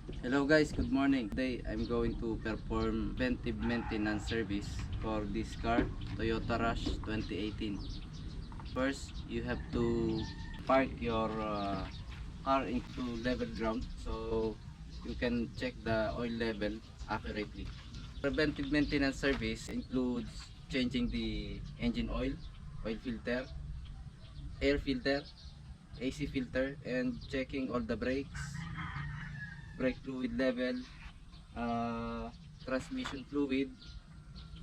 Hello guys, good morning. Today I'm going to perform preventive maintenance service for this car, Toyota Rush 2018. First, you have to park your car into level ground so you can check the oil level accurately. Preventive maintenance service includes changing the engine oil, oil filter, air filter, AC filter, and checking all the brakes, brake fluid level, uh, transmission fluid,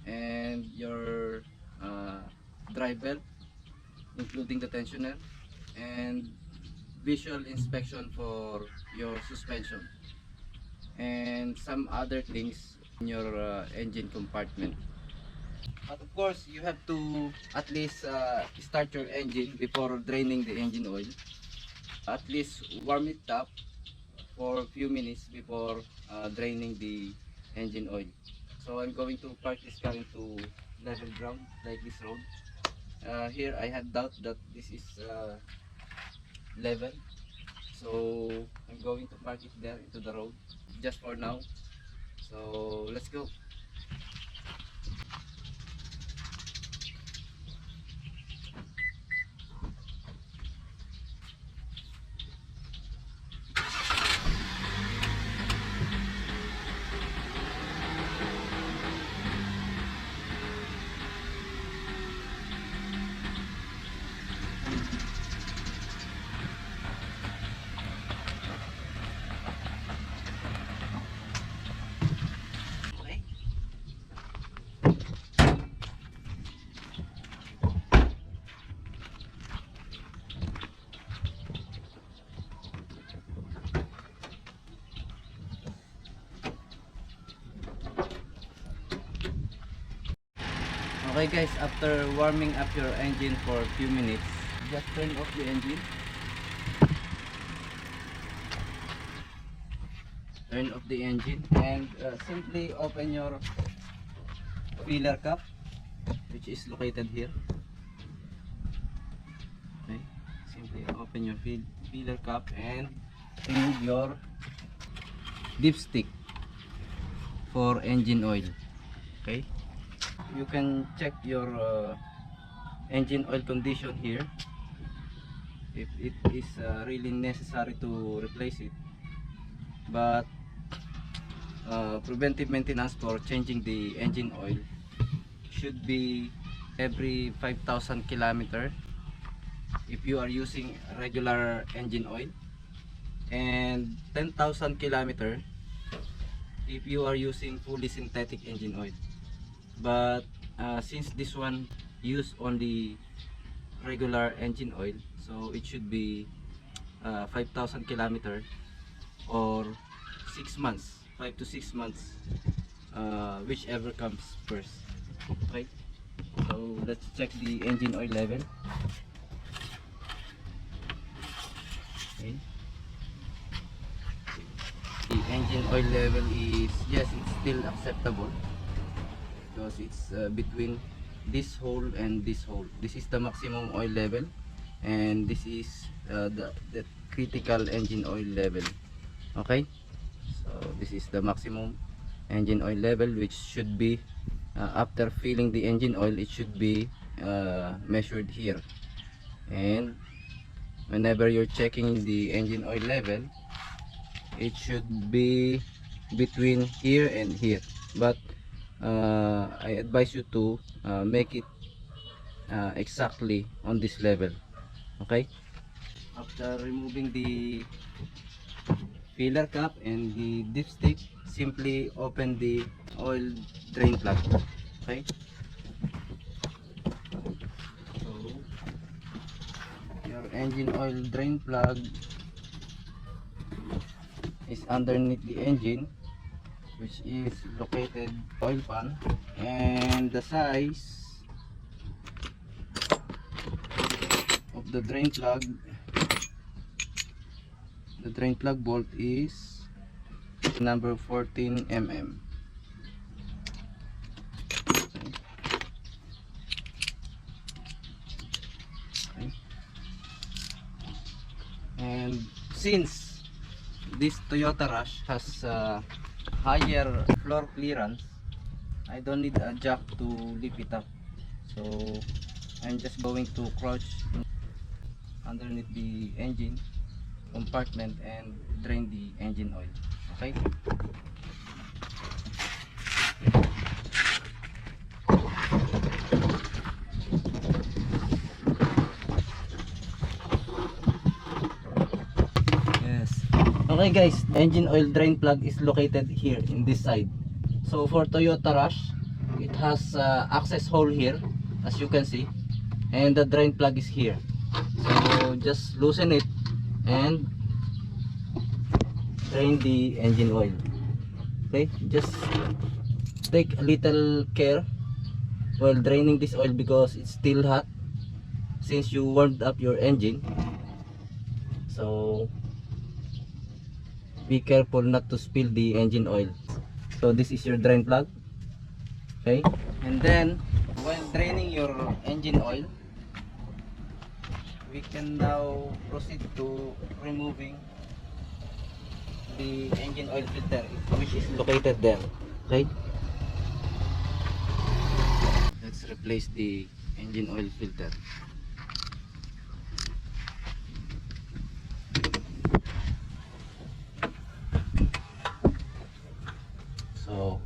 and your uh, drive belt, including the tensioner, and visual inspection for your suspension, and some other things in your engine compartment. But of course, you have to at least start your engine before draining the engine oil. At least warm it up for a few minutes before draining the engine oil. So I'm going to park this car into level ground like this road. Here I had doubt that this is level, so I'm going to park it there into the road just for now. So let's go. Okay. Okay guys, after warming up your engine for a few minutes, just turn off the engine. Turn off the engine and simply open your filler cap, which is located here. Okay, simply open your filler cap and remove your dipstick for engine oil. Okay, you can check your engine oil condition here if it is really necessary to replace it. But preventive maintenance for changing the engine oil should be every 5,000 kilometer if you are using regular engine oil, and 10,000 kilometer if you are using fully synthetic engine oil. But since this one use only regular engine oil, so it should be 5,000 kilometer or 6 months, 5 to 6 months, whichever comes first. Okay, so let's check the engine oil level. Okay, the engine oil level is, yes, it's still acceptable because it's between this hole and this hole. This is the maximum oil level, and this is the critical engine oil level. Okay, so this is the maximum engine oil level, which should be after filling the engine oil, it should be measured here. And whenever you're checking the engine oil level, it should be between here and here. But I advise you to make it exactly on this level. Okay, after removing the filler cap and the dipstick, simply open the oil drain plug. Okay, so your engine oil drain plug is underneath the engine, which is located oil pan, and the size of the drain plug, the drain plug bolt is number 14 mm. Okay. And since this Toyota Rush has higher floor clearance. I don't need a jack to lift it up, so I'm just going to crouch underneath the engine compartment and drain the engine oil. Okay. Yes. Okay guys, engine oil drain plug is located here in this side. So for Toyota Rush, it has access hole here, as you can see, and the drain plug is here. So just loosen it and drain the engine oil. Okay, just take a little care while draining this oil because it's still hot since you warmed up your engine. So be careful not to spill the engine oil. So this is your drain plug. Okay, and then while draining your engine oil, we can now proceed to removing the engine oil filter, which is located there. Okay, let's replace the engine oil filter. So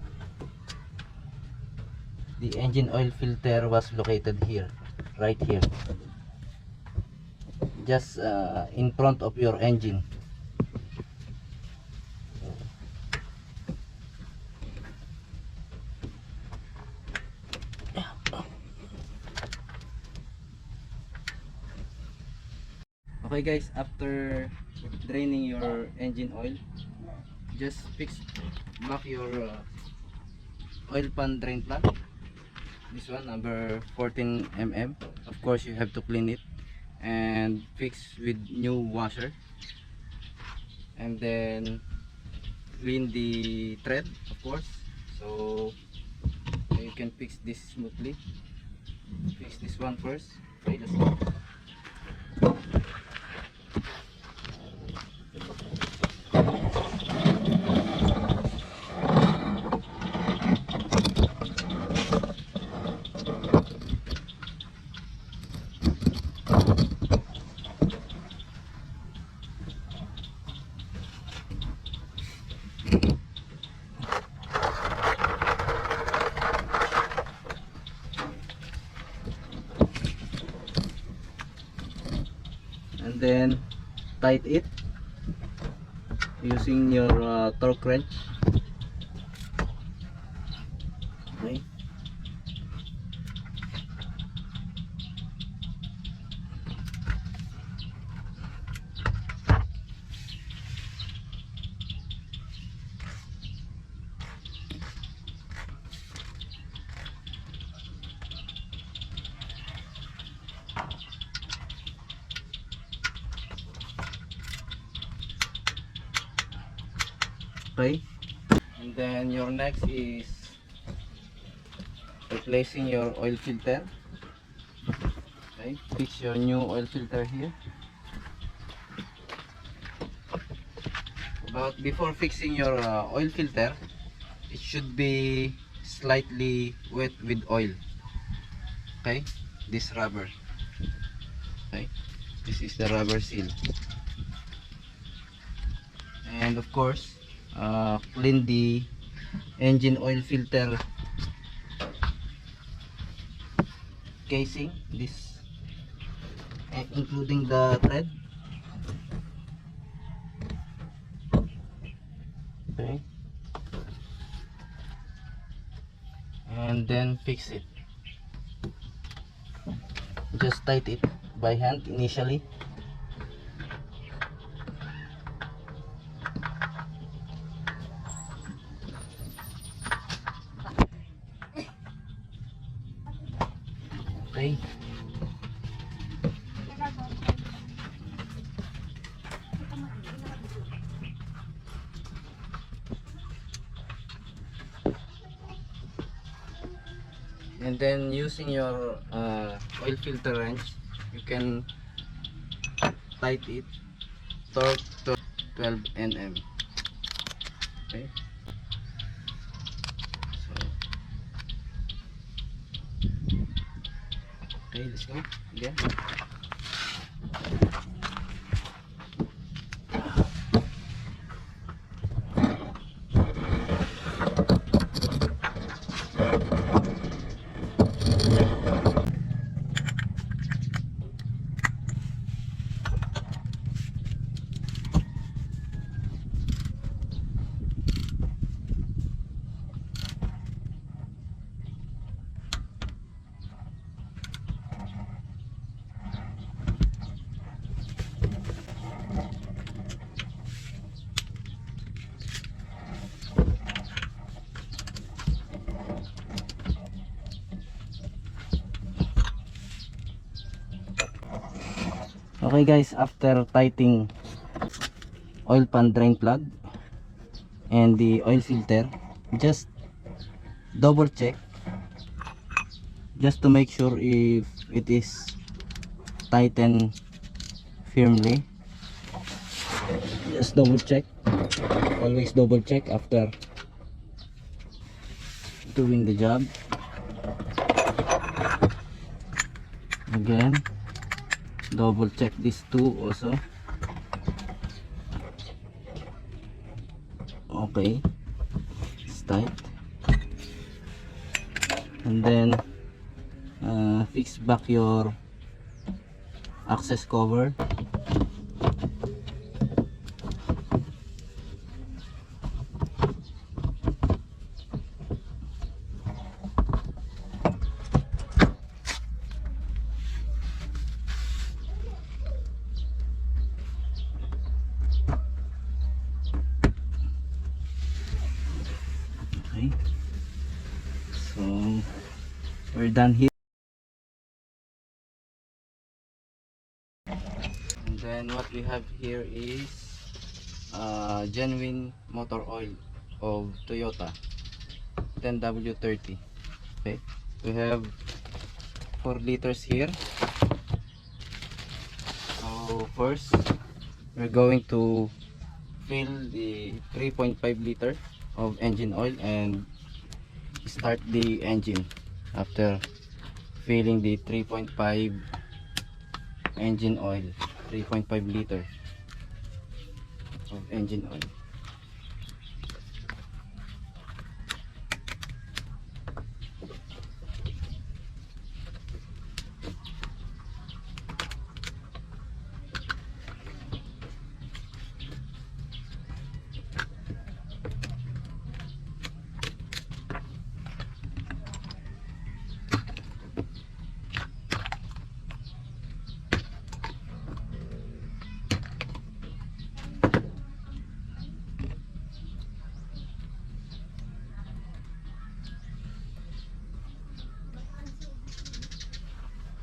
the engine oil filter was located here, right here, just in front of your engine. Okay guys, after draining your engine oil, just fix back your oil pan drain plug. This one, number 14 mm. Of course you have to clean it and fix with new washer, and then clean the thread, of course, so you can fix this smoothly. Fix this one first. Okay, let's go. And then tight it using your torque wrench. Okay. Okay, and then your next is replacing your oil filter. Okay, fix your new oil filter here. But before fixing your oil filter, it should be slightly wet with oil. Okay, this rubber. Okay, this is the rubber seal. And of course, clean the engine oil filter casing, this including the thread. Okay, and then fix it. Just tight it by hand initially. Okay. And then using your oil filter wrench, you can tight it, torque 12 nm. Okay, so okay, let's go again. Okay guys, after tightening oil pan drain plug and the oil filter, just double check just to make sure if it is tightened firmly. Just double check, always double check after doing the job. Again, double check these two also. Okay, it's tight. And then fix back your access cover. Okay, so we're done here. And then what we have here is genuine motor oil of Toyota 10W30. Okay, we have 4 liters here. So first we're going to fill the 3.5 liter of engine oil and start the engine after filling the 3.5 engine oil, 3.5 liter of engine oil.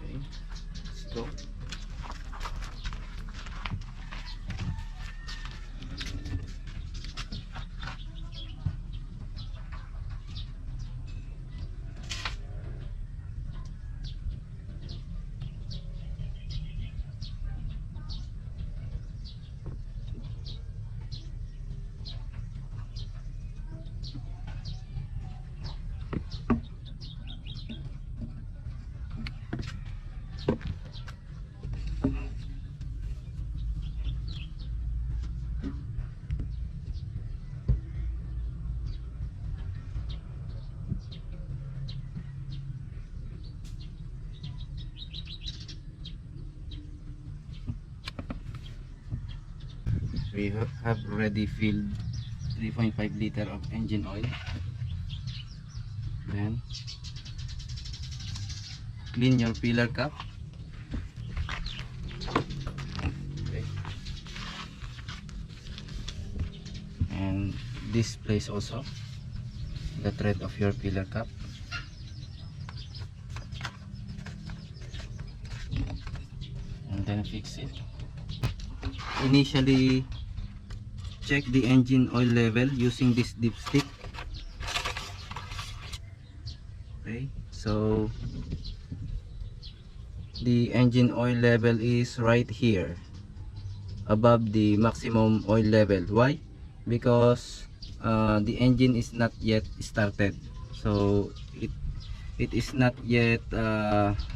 Okay, let's go. We have already filled 3.5 liter of engine oil. Then clean your pillar cap. Okay. And this place also, the thread of your pillar cap. And then fix it. Initially check the engine oil level using this dipstick. Okay, so the engine oil level is right here. above the maximum oil level. Why? Because the engine is not yet started, so it is not yet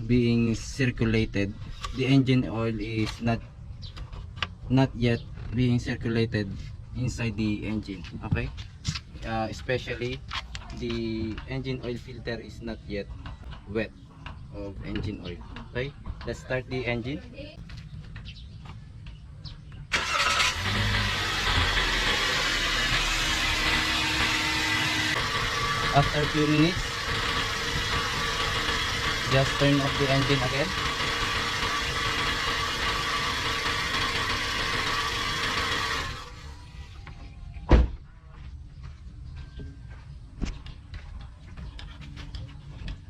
being circulated. The engine oil is not yet being circulated inside the engine. Okay, especially the engine oil filter is not yet wet of engine oil. Okay, let's start the engine. After few minutes, just turn off the engine again.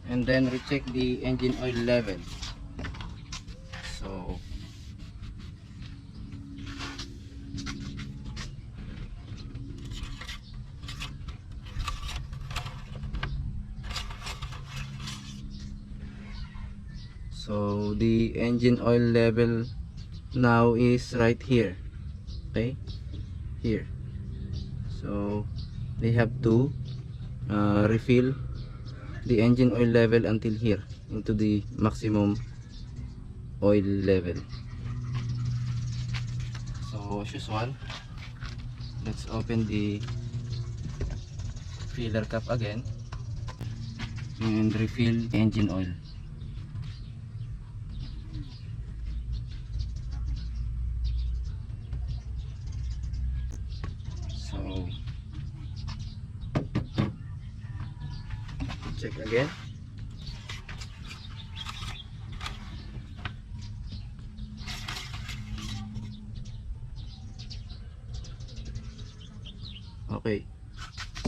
And then recheck the engine oil level. So the engine oil level now is right here. Okay, here. So they have to refill the engine oil level until here, into the maximum oil level. So as usual, let's open the filler cap again and refill engine oil. So check again. Okay,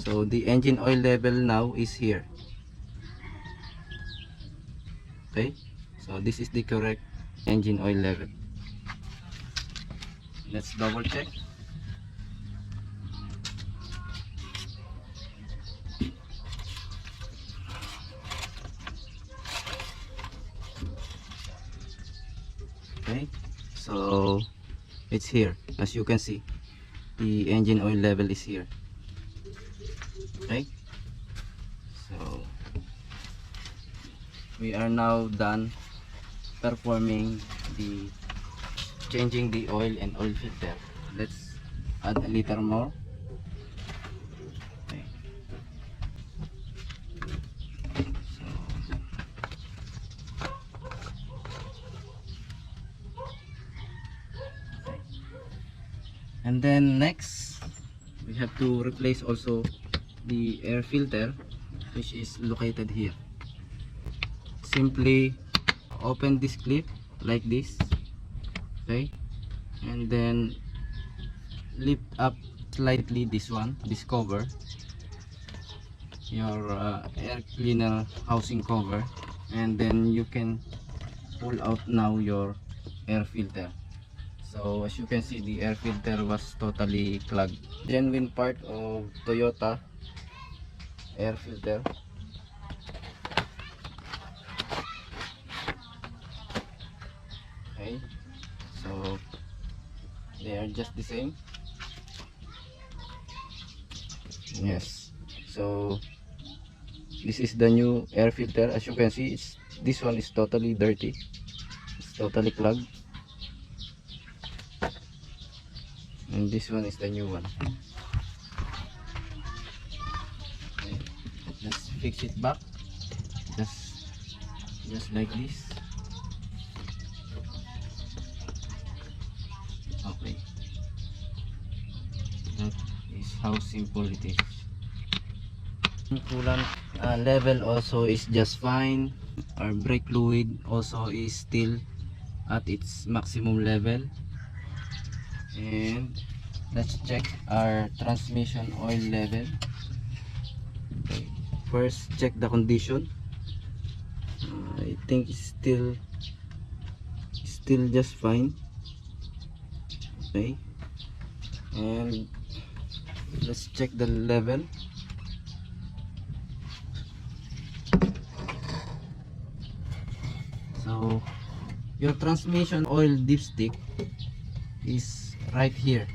so the engine oil level now is here. Okay, so this is the correct engine oil level. Let's double check. Okay, so it's here. As you can see, the engine oil level is here. Okay, so we are now done performing the changing the oil and oil filter. Let's add a liter more. Okay. So, okay. And then next we have to replace also the air filter, which is located here. Simply open this clip like this. Okay, and then lift up slightly this cover, your air cleaner housing cover, and then you can pull out now your air filter. So as you can see, the air filter was totally clogged. Genuine part of Toyota air filter. Okay, so they are just the same. Yes, so this is the new air filter. As you can see, this one is totally dirty, it's totally clogged, and this one is the new one. Okay, let's fix it back, just like this. Okay, that is how simple it is. Coolant level also is just fine. Our brake fluid also is still at its maximum level. And let's check our transmission oil level. Okay, first check the condition. I think it's still just fine. Okay, and let's check the level. So your transmission oil dipstick is right here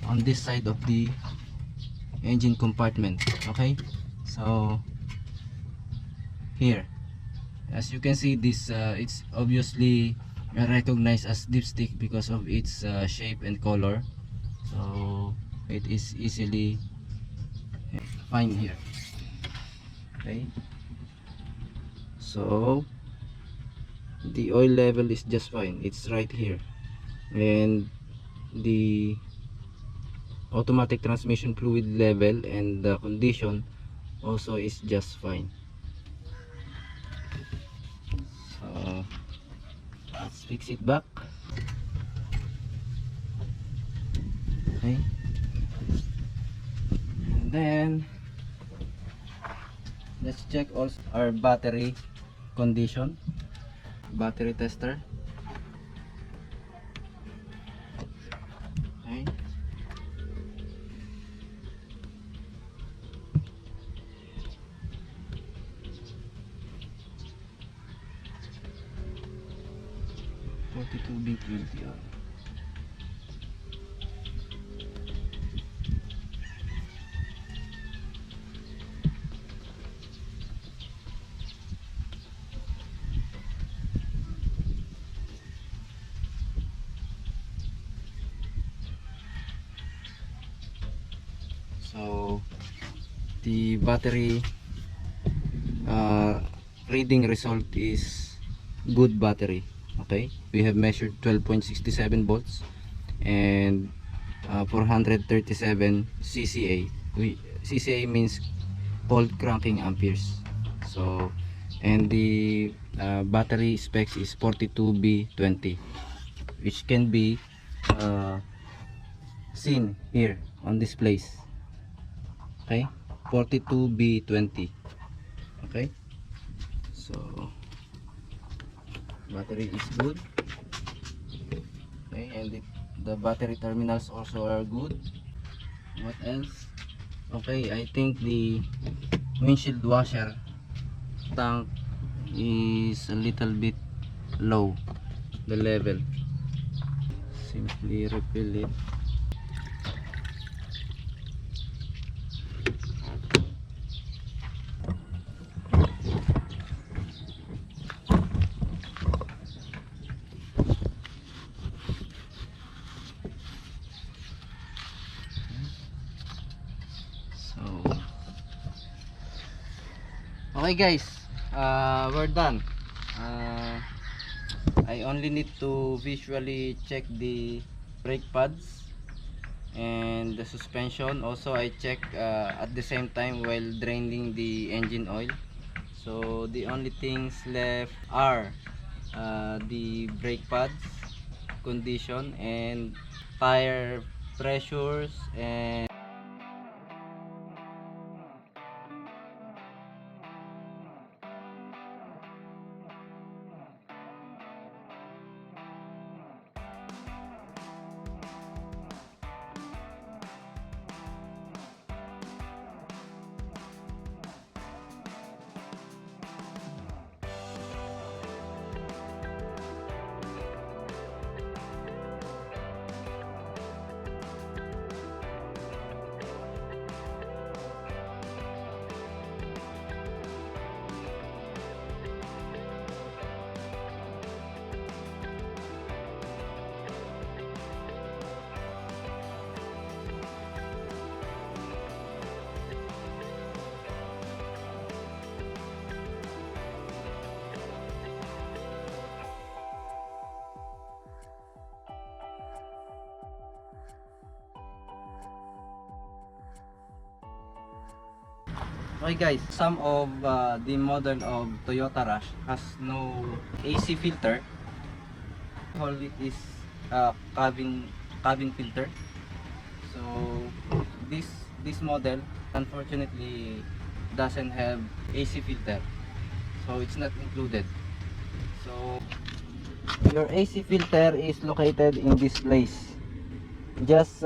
on this side of the engine compartment. Okay, so here, as you can see, this it's obviously recognized as dipstick because of its shape and color, so it is easily find here. Okay, so the oil level is just fine, it's right here, and the automatic transmission fluid level and the condition also is just fine. So let's fix it back. Okay, and then let's check also our battery condition. Battery tester. Okay, $42B20. So the battery reading result is good battery. Okay, we have measured 12.67 volts and 437 cca. Cca means cold cranking amperes. So, and the battery specs is 42B20, which can be seen here on this place. Okay, 42B20. Okay, so battery is good. Okay, and the battery terminals also are good. What else? Okay, I think the windshield washer tank is a little bit low, the level. Simply refill it. So okay guys, we're done. I only need to visually check the brake pads and the suspension. Also I check at the same time while draining the engine oil. So the only things left are the brake pads condition and tire pressures and okay guys, some of the model of Toyota Rush has no AC filter. All it is cabin filter. So this model unfortunately doesn't have AC filter, so it's not included. So your AC filter is located in this place. Just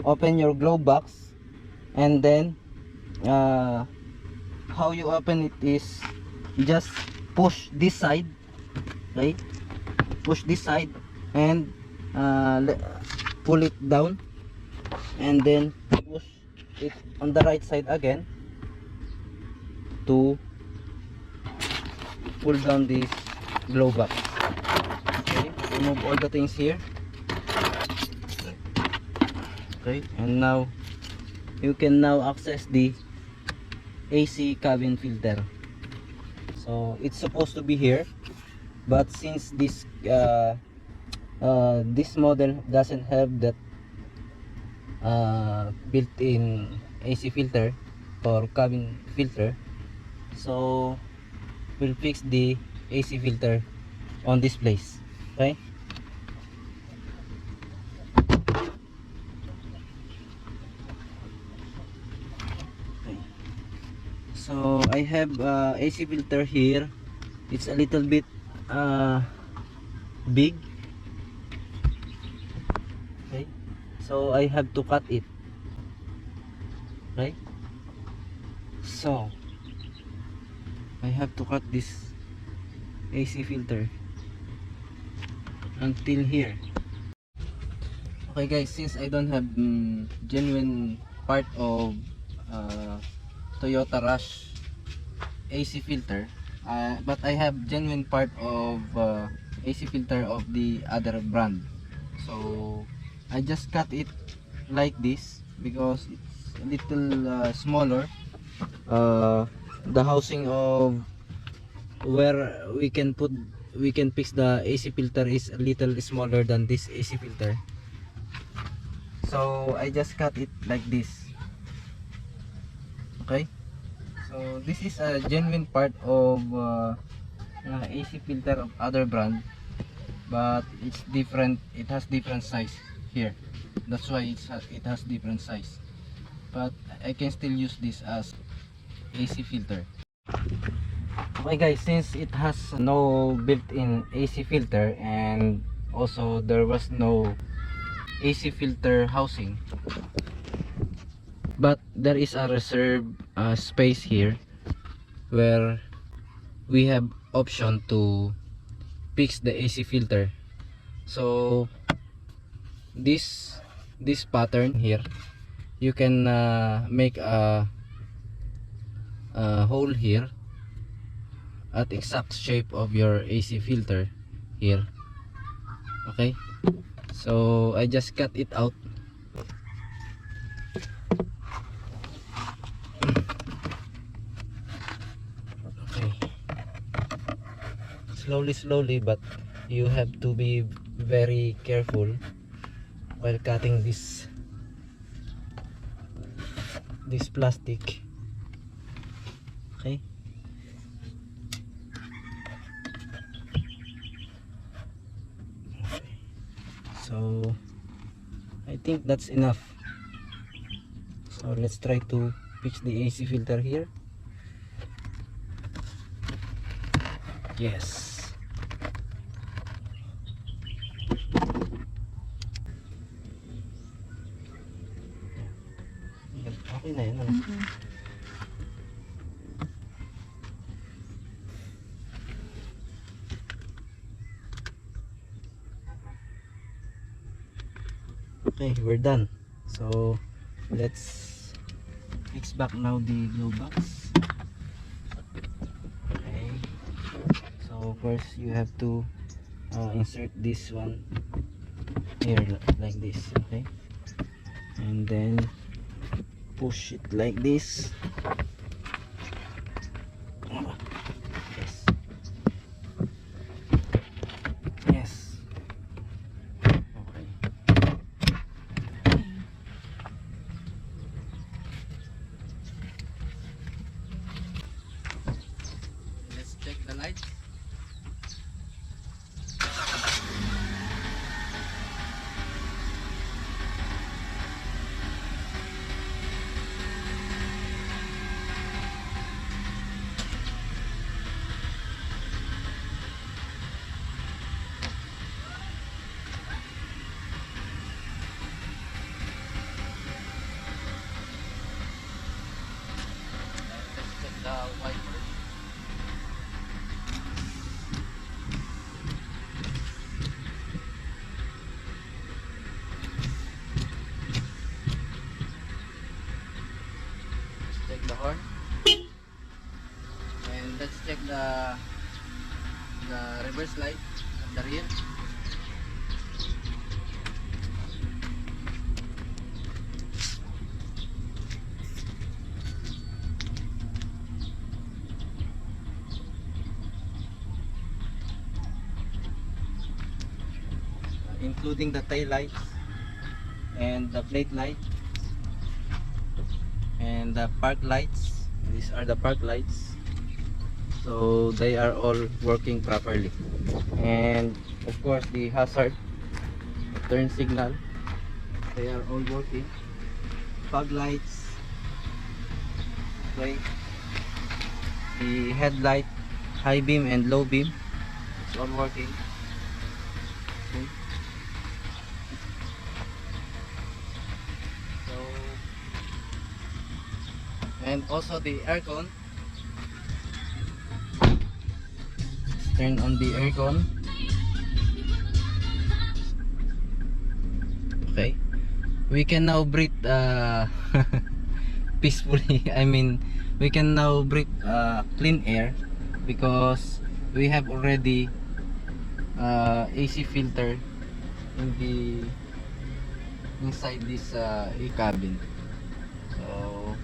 open your glove box, and then how you open it is just push this side, right? Push this side and pull it down and then push it on the right side again to pull down this glove box. Okay, remove all the things here. Okay, and now you can now access the AC cabin filter. So it's supposed to be here, but since this model doesn't have that built-in AC filter or cabin filter, so we'll fix the AC filter on this place. Okay, so I have AC filter here. It's a little bit big. Okay, so I have to cut it. Okay, so I have to cut this AC filter until here. Okay guys, since I don't have genuine part of Toyota Rush AC filter, but I have genuine part of AC filter of the other brand, so I just cut it like this because it's a little smaller. The housing of where we can fix the AC filter is a little smaller than this AC filter, so I just cut it like this. Okay, so this is a genuine part of AC filter of other brand, but it's different. It has different size here, that's why it has different size, but I can still use this as AC filter. Okay guys, since it has no built-in AC filter and also there was no AC filter housing, but there is a reserve space here where we have option to fix the AC filter. So this pattern here, you can make a hole here at exact shape of your AC filter here. Okay, so I just cut it out. Okay, slowly, but you have to be very careful while cutting this plastic. Okay, so I think that's enough. So let's try to fix the AC filter here. Yes. Okay na yun. Okay, we're done. So let's fix back now the glue box. Okay, so first you have to insert this one here like this. Okay, and then push it like this. Yes, yes. Okay, let's check the lights. Let's check the wiper. the horn. And let's check the reverse light at the rear. Including the tail lights and the plate light and the park lights. These are the park lights, so they are all working properly. And of course the hazard, the turn signal, they are all working. Fog lights, okay. The headlight, high beam and low beam, it's all working. Okay. So, and also the aircon. Turn on the aircon. Okay, we can now breathe peacefully. I mean, we can now breathe clean air because we have already AC filter in the inside this cabin. So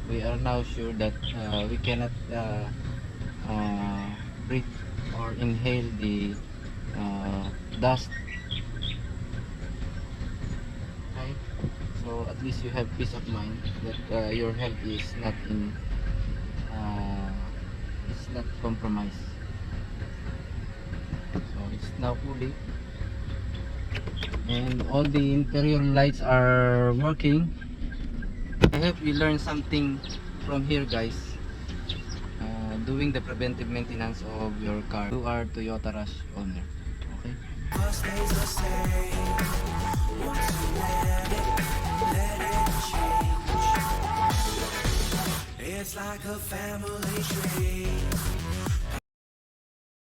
we are now sure that we cannot breathe or inhale the dust. Okay, so at least you have peace of mind that your health is not in it's not compromised. So it's now fully, and all the interior lights are working. I hope you learned something from here, guys. Doing the preventive maintenance of your car. You are Toyota Rush owner. Okay. It's like a family tree.